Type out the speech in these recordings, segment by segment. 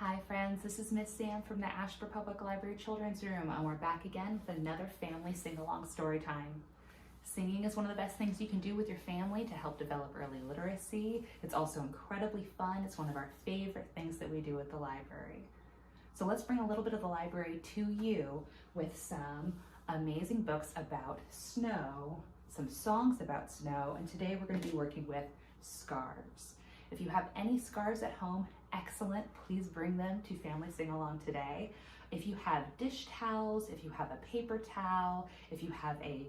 Hi friends, this is Miss Sam from the Ashburn Public Library Children's Room, and we're back again with another family sing-along story time. Singing is one of the best things you can do with your family to help develop early literacy. It's also incredibly fun. It's one of our favorite things that we do at the library. So let's bring a little bit of the library to you with some amazing books about snow, some songs about snow, and today we're going to be working with scarves. If you have any scarves at home, excellent. Please bring them to Family Sing Along today. If you have dish towels, if you have a paper towel, if you have a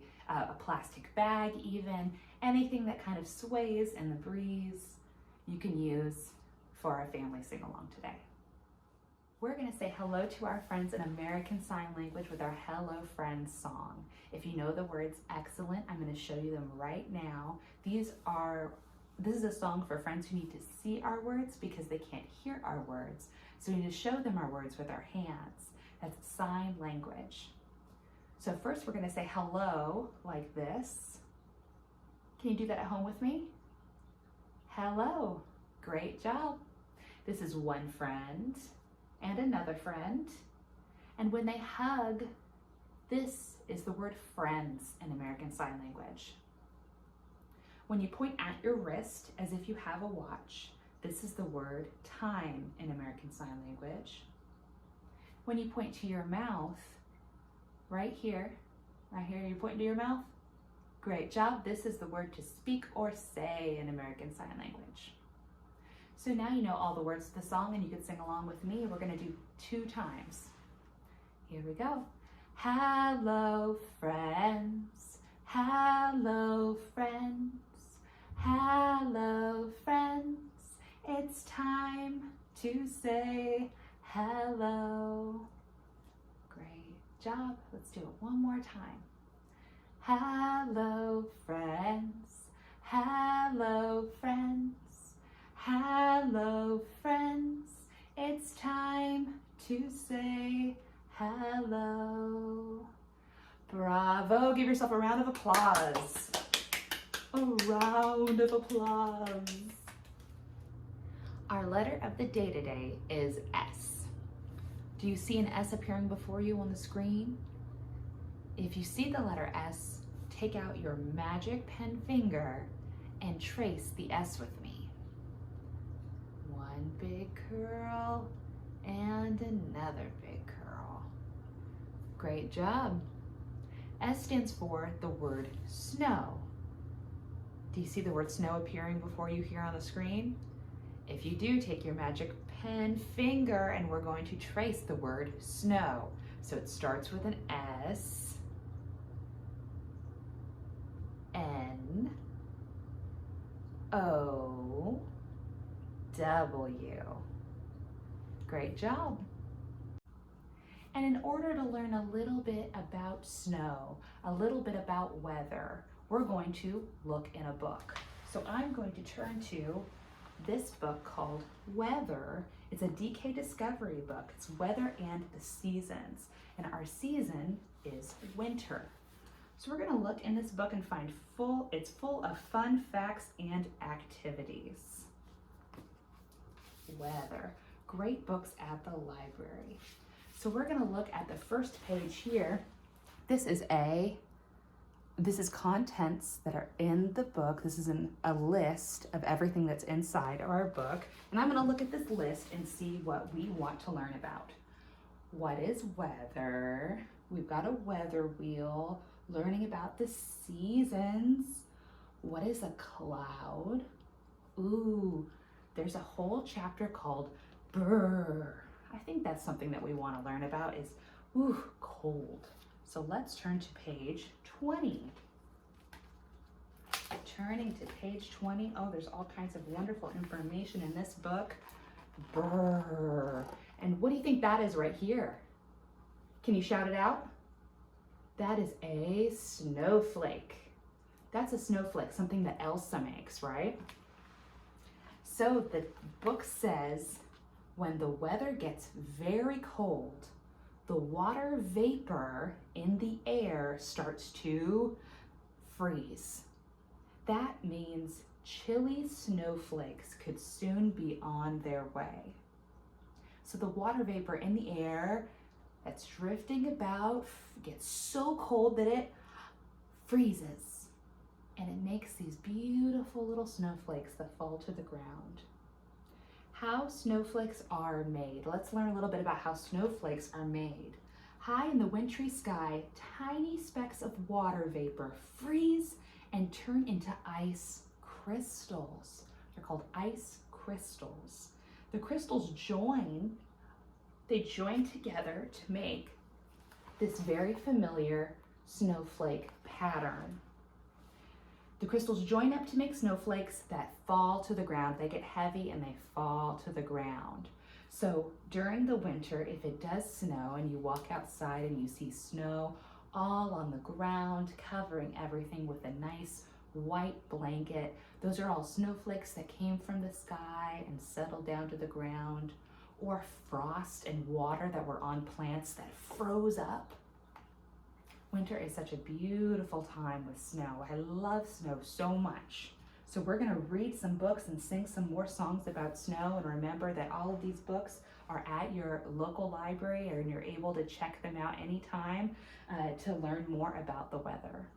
plastic bag even, anything that kind of sways in the breeze, you can use for our Family Sing Along today. We're going to say hello to our friends in American Sign Language with our Hello Friends song. If you know the words excellent, I'm going to show you them right now. This is a song for friends who need to see our words because they can't hear our words. So we need to show them our words with our hands. That's sign language. So first we're going to say hello like this. Can you do that at home with me? Hello. Great job. This is one friend and another friend. And when they hug, this is the word friends in American Sign Language. When you point at your wrist as if you have a watch, this is the word time in American Sign Language. When you point to your mouth, right here, you're pointing to your mouth. Great job. This is the word to speak or say in American Sign Language. So now you know all the words to the song and you can sing along with me. We're going to do 2 times. Here we go. Hello, friends. Hello, friends. Hello, friends. It's time to say hello. Great job. Let's do it one more time. Hello, friends. Hello, friends. Hello, friends. It's time to say hello. Bravo. Give yourself a round of applause. A round of applause. Our letter of the day today is S. Do you see an S appearing before you on the screen? If you see the letter S, take out your magic pen finger and trace the S with me. One big curl and another big curl. Great job. S stands for the word snow. Do you see the word snow appearing before you here on the screen? If you do, take your magic pen finger and we're going to trace the word snow. So it starts with an S, N, O, W. Great job. And in order to learn a little bit about snow, a little bit about weather, we're going to look in a book. So I'm going to turn to this book called Weather. It's a DK Discovery book. It's Weather and the Seasons. And our season is winter. So we're going to look in this book and find it's full of fun facts and activities. Weather. Great books at the library. So we're going to look at the first page here. This is contents that are in the book. This is a list of everything that's inside our book. And I'm going to look at this list and see what we want to learn about. What is weather? We've got a weather wheel, learning about the seasons. What is a cloud? Ooh, there's a whole chapter called Brr. I think that's something that we want to learn about is, cold. So let's turn to page 20. Turning to page 20, there's all kinds of wonderful information in this book. Brr. And what do you think that is right here? Can you shout it out? That is a snowflake. That's a snowflake, something that Elsa makes, right? So the book says, when the weather gets very cold, the water vapor in the air starts to freeze. That means chilly snowflakes could soon be on their way. So the water vapor in the air that's drifting about gets so cold that it freezes. And it makes these beautiful little snowflakes that fall to the ground. How snowflakes are made. Let's learn a little bit about how snowflakes are made. High in the wintry sky, tiny specks of water vapor freeze and turn into ice crystals. They're called ice crystals. The crystals join together to make this very familiar snowflake pattern. The crystals join up to make snowflakes that fall to the ground. They get heavy and they fall to the ground. So during the winter, if it does snow and you walk outside and you see snow all on the ground, covering everything with a nice white blanket, those are all snowflakes that came from the sky and settled down to the ground, or frost and water that were on plants that froze up. Winter is such a beautiful time with snow. I love snow so much. So we're gonna read some books and sing some more songs about snow, and remember that all of these books are at your local library and you're able to check them out anytime to learn more about the weather.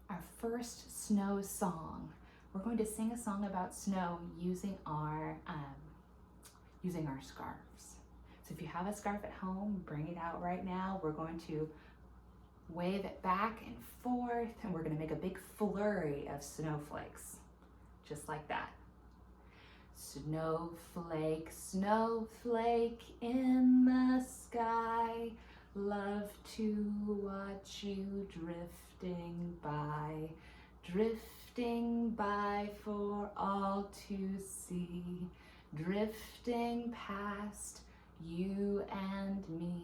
Our first snow song. We're going to sing a song about snow using our scarves. So if you have a scarf at home, bring it out right now. We're going to wave it back and forth, and we're going to make a big flurry of snowflakes, just like that. Snowflake, snowflake in the sky, love to watch you drifting by for all to see, drifting past you and me.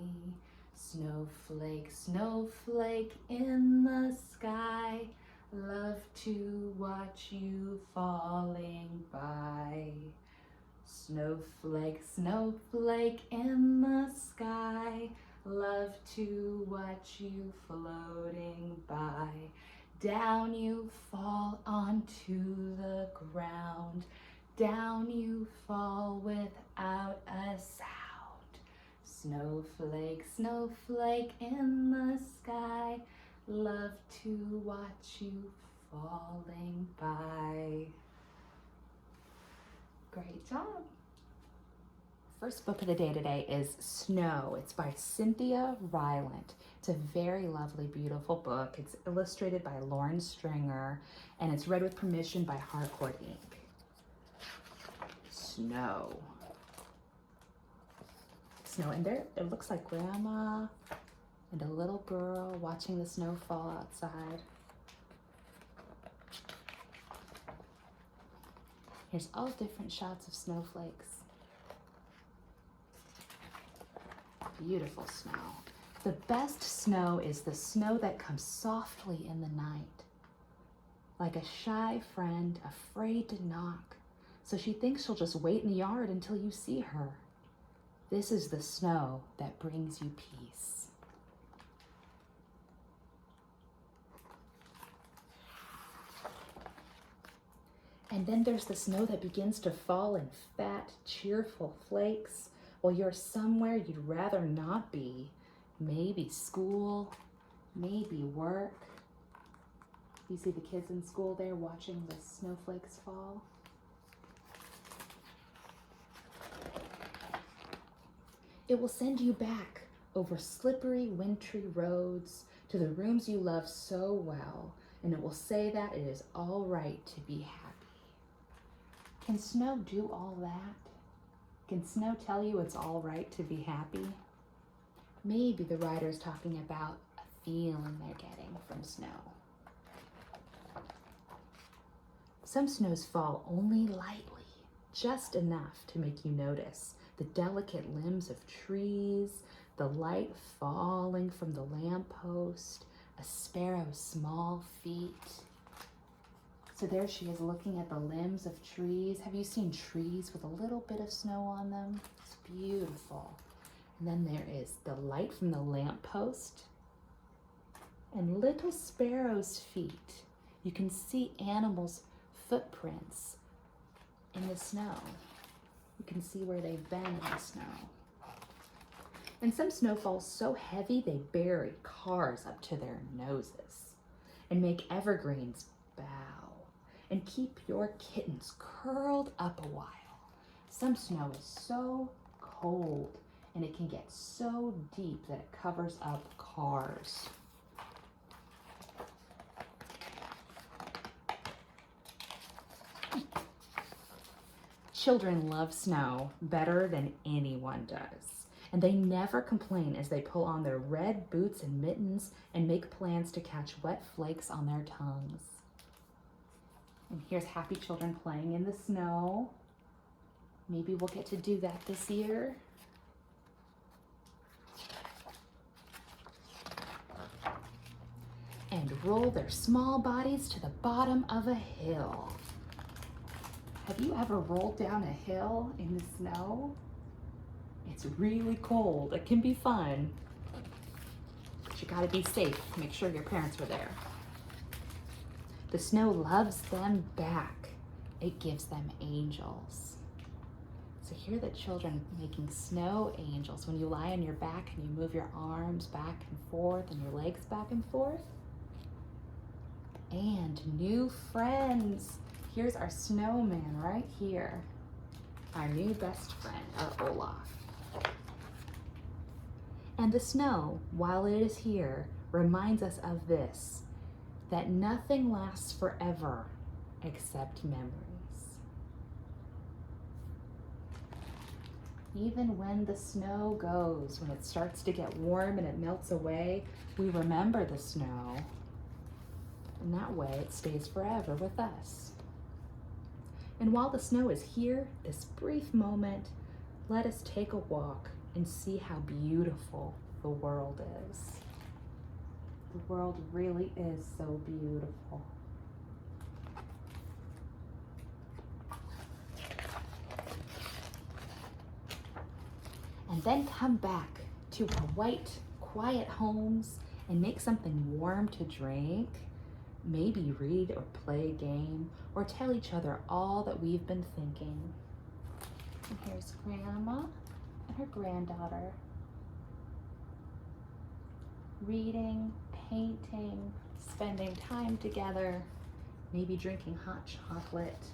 Snowflake, snowflake in the sky, love to watch you falling by. Snowflake, snowflake in the sky, love to watch you floating by. Down you fall onto the ground, down you fall without a sound. Snowflake, snowflake in the sky, love to watch you falling by. Great job. First book of the day today is Snow. It's by Cynthia Rylant. It's a very lovely, beautiful book. It's illustrated by Lauren Stringer, and it's read with permission by Harcourt Inc. Snow. Snow, and there it looks like Grandma and a little girl watching the snow fall outside. Here's all different shots of snowflakes. Beautiful snow. The best snow is the snow that comes softly in the night, like a shy friend afraid to knock, so she thinks she'll just wait in the yard until you see her. This is the snow that brings you peace. And then there's the snow that begins to fall in fat, cheerful flakes while you're somewhere you'd rather not be. Maybe school, maybe work. You see the kids in school there watching the snowflakes fall? It will send you back over slippery, wintry roads to the rooms you love so well, and it will say that it is all right to be happy. Can snow do all that? Can snow tell you it's all right to be happy? Maybe the writer's talking about a feeling they're getting from snow. Some snows fall only lightly, just enough to make you notice the delicate limbs of trees, the light falling from the lamppost, a sparrow's small feet. So there she is looking at the limbs of trees. Have you seen trees with a little bit of snow on them? It's beautiful. And then there is the light from the lamppost and little sparrow's feet. You can see animals' footprints in the snow. You can see where they've been in the snow. And some snow falls so heavy they bury cars up to their noses and make evergreens bow and keep your kittens curled up a while. Some snow is so cold and it can get so deep that it covers up cars. Children love snow better than anyone does, and they never complain as they pull on their red boots and mittens and make plans to catch wet flakes on their tongues. And here's happy children playing in the snow. Maybe we'll get to do that this year. And roll their small bodies to the bottom of a hill. Have you ever rolled down a hill in the snow? It's really cold. It can be fun, but you gotta be safe. Make sure your parents were there. The snow loves them back. It gives them angels. So here are the children making snow angels. When you lie on your back and you move your arms back and forth and your legs back and forth. And new friends. Here's our snowman right here. Our new best friend, our Olaf. And the snow, while it is here, reminds us of this, that nothing lasts forever except memories. Even when the snow goes, when it starts to get warm and it melts away, we remember the snow. And that way it stays forever with us. And while the snow is here, this brief moment, let us take a walk and see how beautiful the world is. The world really is so beautiful. And then come back to our white, quiet homes and make something warm to drink. Maybe read or play a game or tell each other all that we've been thinking. And here's Grandma and her granddaughter. Reading, painting, spending time together, maybe drinking hot chocolate.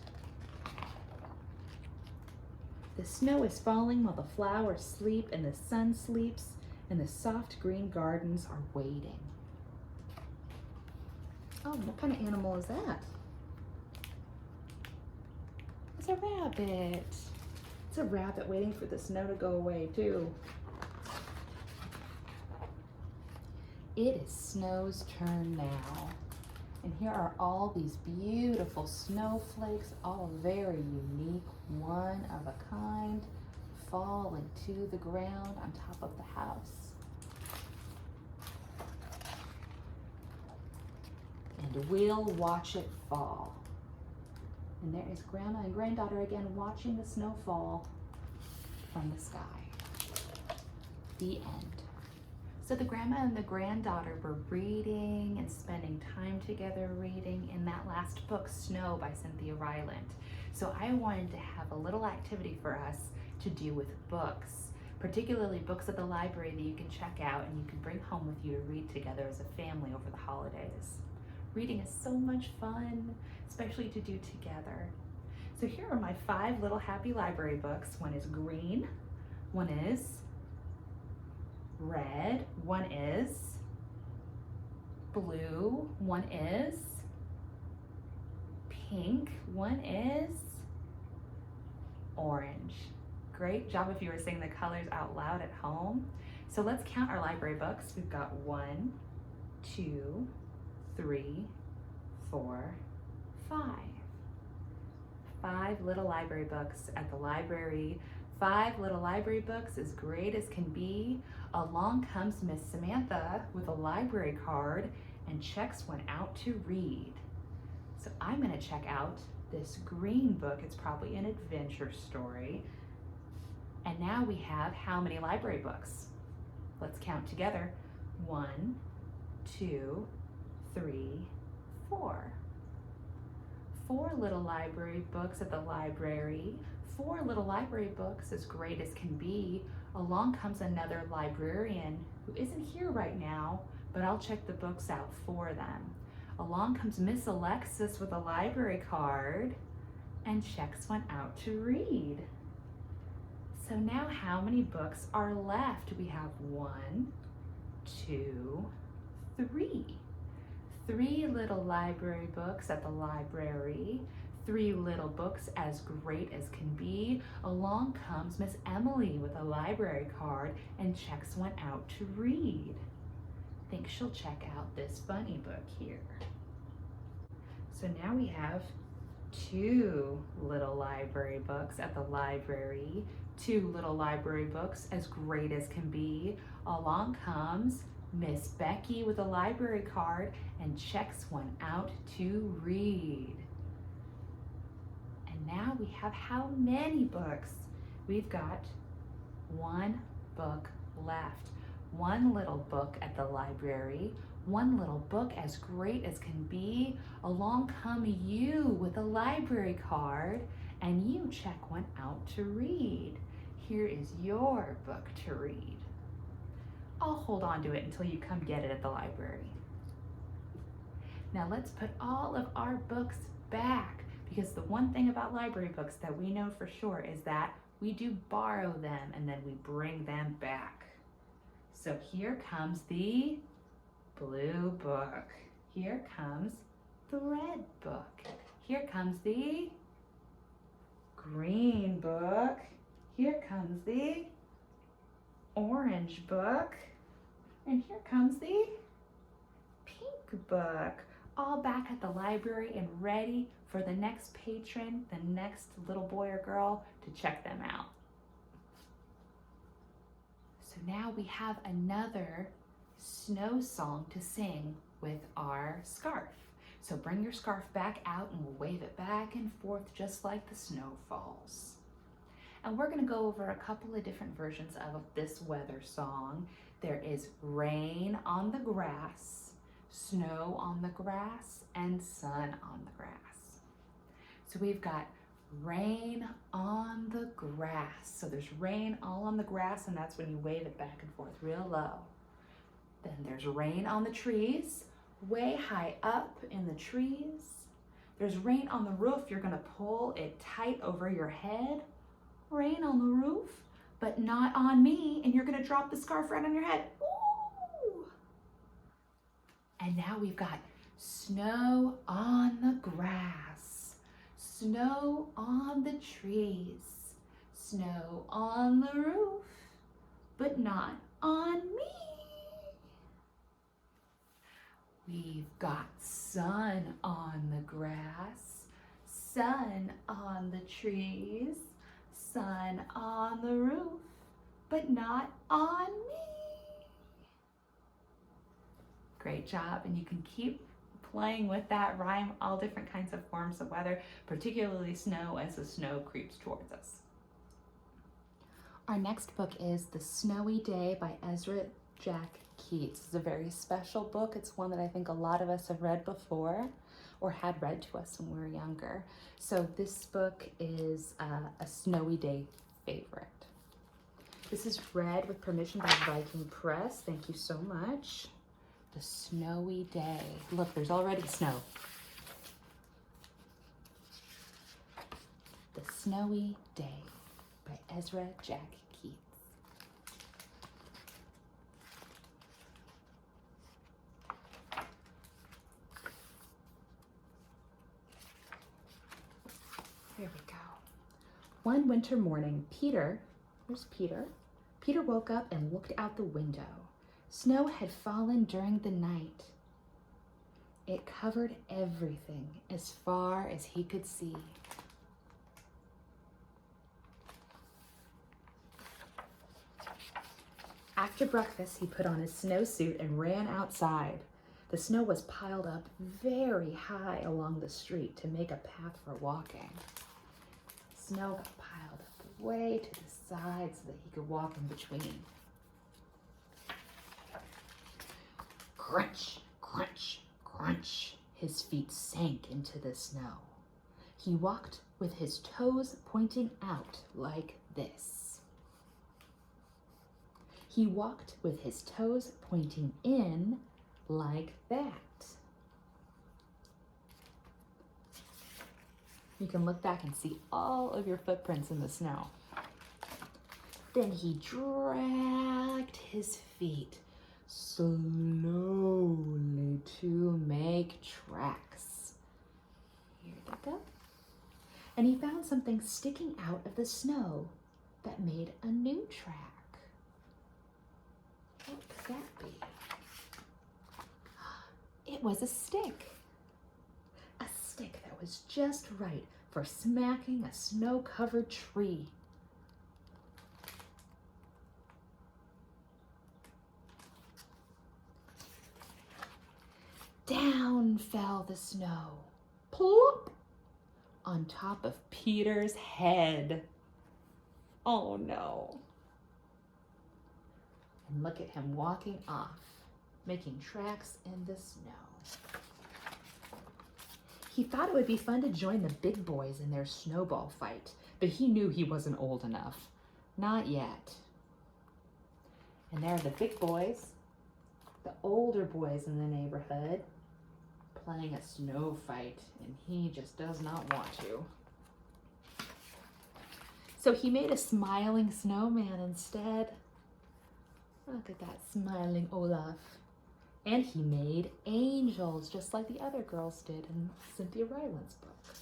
The snow is falling while the flowers sleep and the sun sleeps and the soft green gardens are waiting. Oh, what kind of animal is that? It's a rabbit. It's a rabbit waiting for the snow to go away too. It is snow's turn now. And here are all these beautiful snowflakes, all very unique, one of a kind, falling to the ground on top of the house. And we'll watch it fall. And there is Grandma and Granddaughter again watching the snow fall from the sky. The end. So the Grandma and the Granddaughter were reading and spending time together reading in that last book, Snow by Cynthia Ryland. So I wanted to have a little activity for us to do with books, particularly books at the library that you can check out and you can bring home with you to read together as a family over the holidays. Reading is so much fun, especially to do together. So here are my 5 little happy library books. One is green, one is red, one is blue, one is pink, one is orange. Great job if you were saying the colors out loud at home. So let's count our library books. We've got 1, 2, 3, 4, 5. 5 little library books at the library. 5 little library books, as great as can be. Along comes Miss Samantha with a library card and checks one out to read. So I'm gonna check out this green book. It's probably an adventure story. And now we have how many library books? Let's count together. 1, 2, 3, 4. 4 little library books at the library. 4 little library books, as great as can be. Along comes another librarian who isn't here right now, but I'll check the books out for them. Along comes Miss Alexis with a library card and checks one out to read. So now how many books are left? We have 1, 2, 3. 3 little library books at the library. 3 little books as great as can be. Along comes Miss Emily with a library card and checks one out to read. I think she'll check out this bunny book here. So now we have 2 little library books at the library. 2 little library books as great as can be. Along comes Miss Becky with a library card and checks one out to read. And now we have how many books? We've got 1 book left. 1 little book at the library. 1 little book as great as can be. Along come you with a library card and you check one out to read. Here is your book to read. I'll hold on to it until you come get it at the library. Now let's put all of our books back, because the one thing about library books that we know for sure is that we do borrow them and then we bring them back. So here comes the blue book. Here comes the red book. Here comes the green book. Here comes the orange book. And here comes the pink book. All back at the library and ready for the next patron, the next little boy or girl, to check them out. So now we have another snow song to sing with our scarf. So bring your scarf back out and we'll wave it back and forth just like the snow falls. And we're gonna go over a couple of different versions of this weather song. There is rain on the grass, snow on the grass, and sun on the grass. So we've got rain on the grass. So there's rain all on the grass, and that's when you wave it back and forth real low. Then there's rain on the trees, way high up in the trees. There's rain on the roof. You're gonna pull it tight over your head. Rain on the roof, but not on me, and you're gonna drop the scarf right on your head. Ooh. And now we've got snow on the grass, snow on the trees, snow on the roof, but not on me. We've got sun on the grass, sun on the trees, sun on the roof, but not on me. Great job, and you can keep playing with that rhyme, all different kinds of forms of weather, particularly snow as the snow creeps towards us. Our next book is The Snowy Day by Ezra Jack Keats. It's a very special book. It's one that I think a lot of us have read before or had read to us when we were younger. So this book is a snowy day favorite. This is read with permission by Viking Press. Thank you so much. The Snowy Day. Look, there's already snow. The Snowy Day by Ezra Jack Keats. There we go. One winter morning, where's Peter? Peter woke up and looked out the window. Snow had fallen during the night. It covered everything as far as he could see. After breakfast, he put on his snowsuit and ran outside. The snow was piled up very high along the street to make a path for walking. Snow got piled up way to the side so that he could walk in between. Crunch, crunch, crunch. His feet sank into the snow. He walked with his toes pointing out like this. He walked with his toes pointing in like that. You can look back and see all of your footprints in the snow. Then he dragged his feet slowly to make tracks. Here they go. And he found something sticking out of the snow that made a new track. What could that be? It was a stick. A stick that was just right for smacking a snow-covered tree. Down fell the snow, plop, on top of Peter's head. Oh no. And look at him walking off, making tracks in the snow. He thought it would be fun to join the big boys in their snowball fight, but he knew he wasn't old enough. Not yet. And there are the big boys, the older boys in the neighborhood, playing a snow fight, and he just does not want to. So he made a smiling snowman instead. Look at that smiling Olaf. And he made angels, just like the other girls did in Cynthia Ryland's book.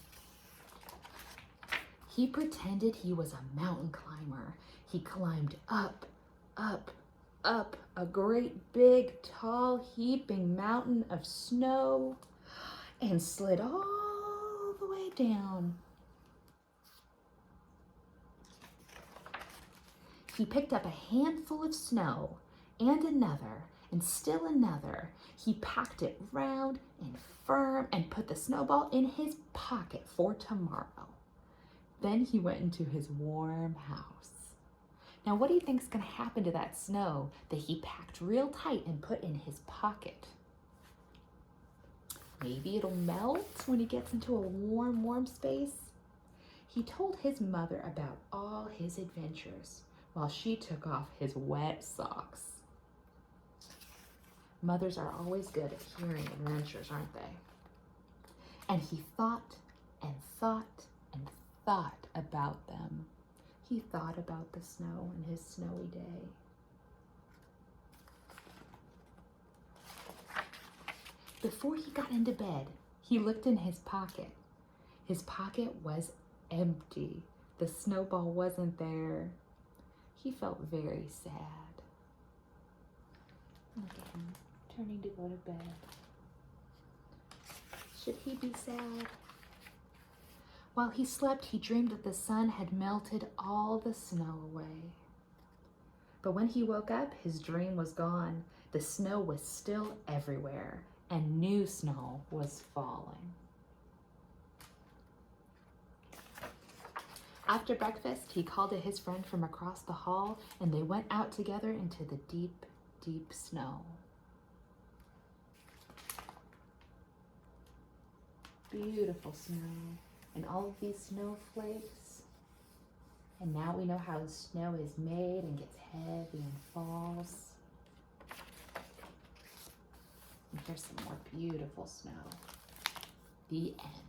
He pretended he was a mountain climber. He climbed up, up, up a great big, tall, heaping mountain of snow and slid all the way down. He picked up a handful of snow and another and still another. He packed it round and firm and put the snowball in his pocket for tomorrow. Then he went into his warm house. Now, what do you think is going to happen to that snow that he packed real tight and put in his pocket? Maybe it'll melt when he gets into a warm, warm space. He told his mother about all his adventures while she took off his wet socks. Mothers are always good at hearing adventures, aren't they? And he thought and thought and thought about them. He thought about the snow and his snowy day. Before he got into bed, he looked in his pocket. His pocket was empty. The snowball wasn't there. He felt very sad. Look at him, turning to go to bed. Should he be sad? While he slept, he dreamed that the sun had melted all the snow away. But when he woke up, his dream was gone. The snow was still everywhere, and new snow was falling. After breakfast, he called to his friend from across the hall, and they went out together into the deep, deep snow. Beautiful snow, and all of these snowflakes. And now we know how the snow is made and gets heavy and falls. And here's some more beautiful snow. The end.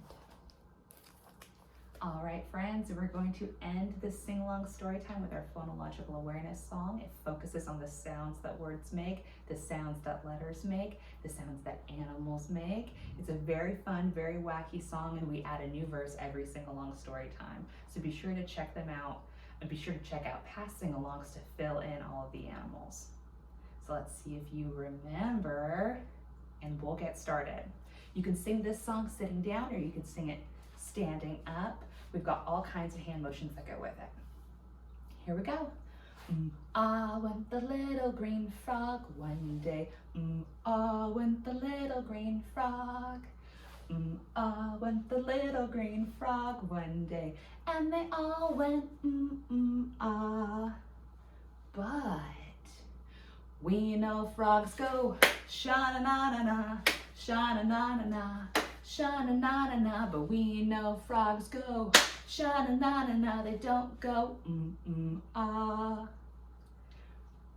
All right, friends, we're going to end this sing-along story time with our phonological awareness song. It focuses on the sounds that words make, the sounds that letters make, the sounds that animals make. It's a very fun, very wacky song, and we add a new verse every sing-along story time. So be sure to check them out, and be sure to check out past sing-alongs to fill in all of the animals. So let's see if you remember, and we'll get started. You can sing this song sitting down, or you can sing it standing up. We've got all kinds of hand motions that go with it. Here we go. Ah, went the little green frog one day. Ah, went the little green frog. Ah, went the little green frog one day. And they all went ah. But we know frogs go sha-na-na-na-na, sha-na-na-na-na, sha-na-na-na-na, but we know frogs go sha-na-na-na-na, they don't go ah.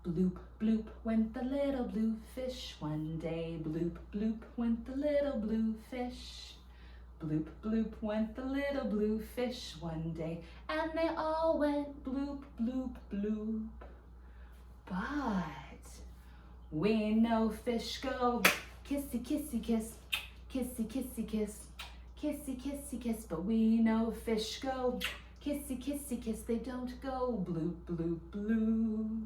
Bloop, bloop, went the little blue fish one day. Bloop, bloop, went the little blue fish. Bloop, bloop, went the little blue fish one day. And they all went bloop, bloop, bloop. But we know fish go kissy, kissy, kiss, kissy, kissy, kiss, kissy, kissy, kiss. But we know fish go kissy, kissy, kiss. They don't go bloop, bloop, bloop.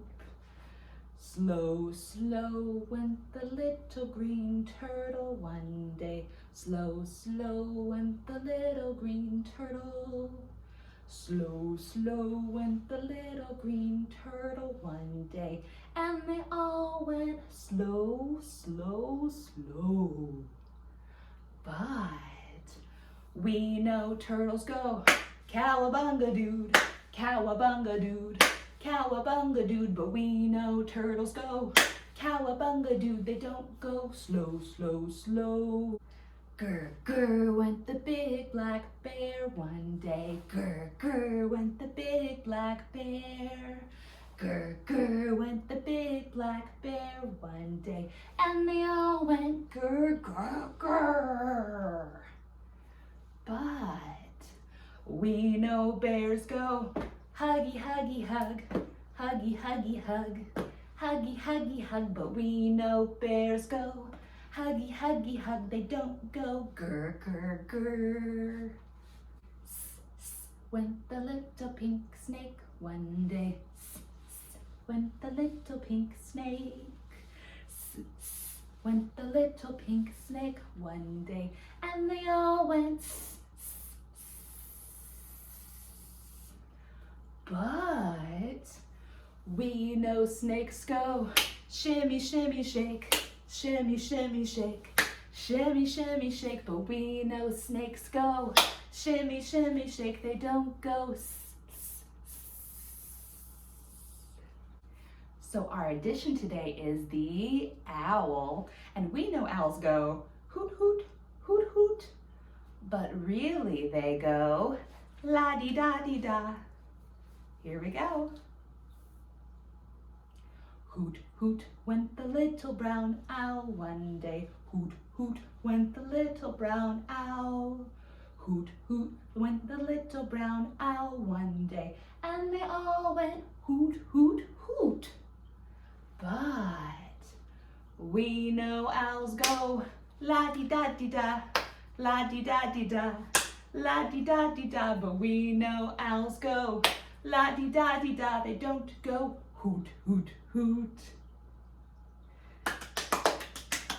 Slow, slow went the little green turtle one day. Slow, slow went the little green turtle. Slow, slow went the little green turtle one day. And they all went slow, slow, slow. But we know turtles go cowabunga dude, cowabunga dude, cowabunga dude. But we know turtles go cowabunga dude, they don't go slow, slow, slow. Grr, grr, went the big black bear one day. Grr, grr, went the big black bear. Grr, grr, went the big black bear one day. And they all went grr, grr, grr. But we know bears go huggy, huggy, hug, huggy, huggy, hug, huggy, huggy, hug. But we know bears go huggy, huggy, hug, they don't go grr, grr, grr. Went the little pink snake one day. Went the little pink snake. Went the little pink snake one day. And they all went But we know snakes go shimmy, shimmy, shake, shimmy, shimmy, shake, shimmy, shimmy, shake. But we know snakes go shimmy, shimmy, shake, they don't go So our addition today is the owl. And we know owls go hoot, hoot, hoot, hoot. But really they go la-dee-da-dee-da. Here we go. Hoot, hoot, went the little brown owl one day. Hoot, hoot, went the little brown owl. Hoot, hoot, went the little brown owl one day. And they all went hoot, hoot, hoot. But we know owls go la-dee-da-dee-da, la-dee-da-dee-da, la-dee-da-dee-da. But we know owls go la-dee-da-dee-da, they don't go hoot, hoot, hoot.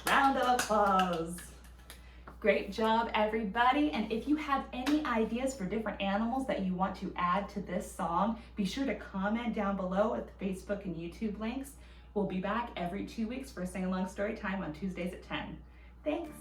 Round of applause. Great job, everybody. And if you have any ideas for different animals that you want to add to this song, be sure to comment down below at the Facebook and YouTube links. We'll be back every 2 weeks for a sing-along story time on Tuesdays at 10. Thanks.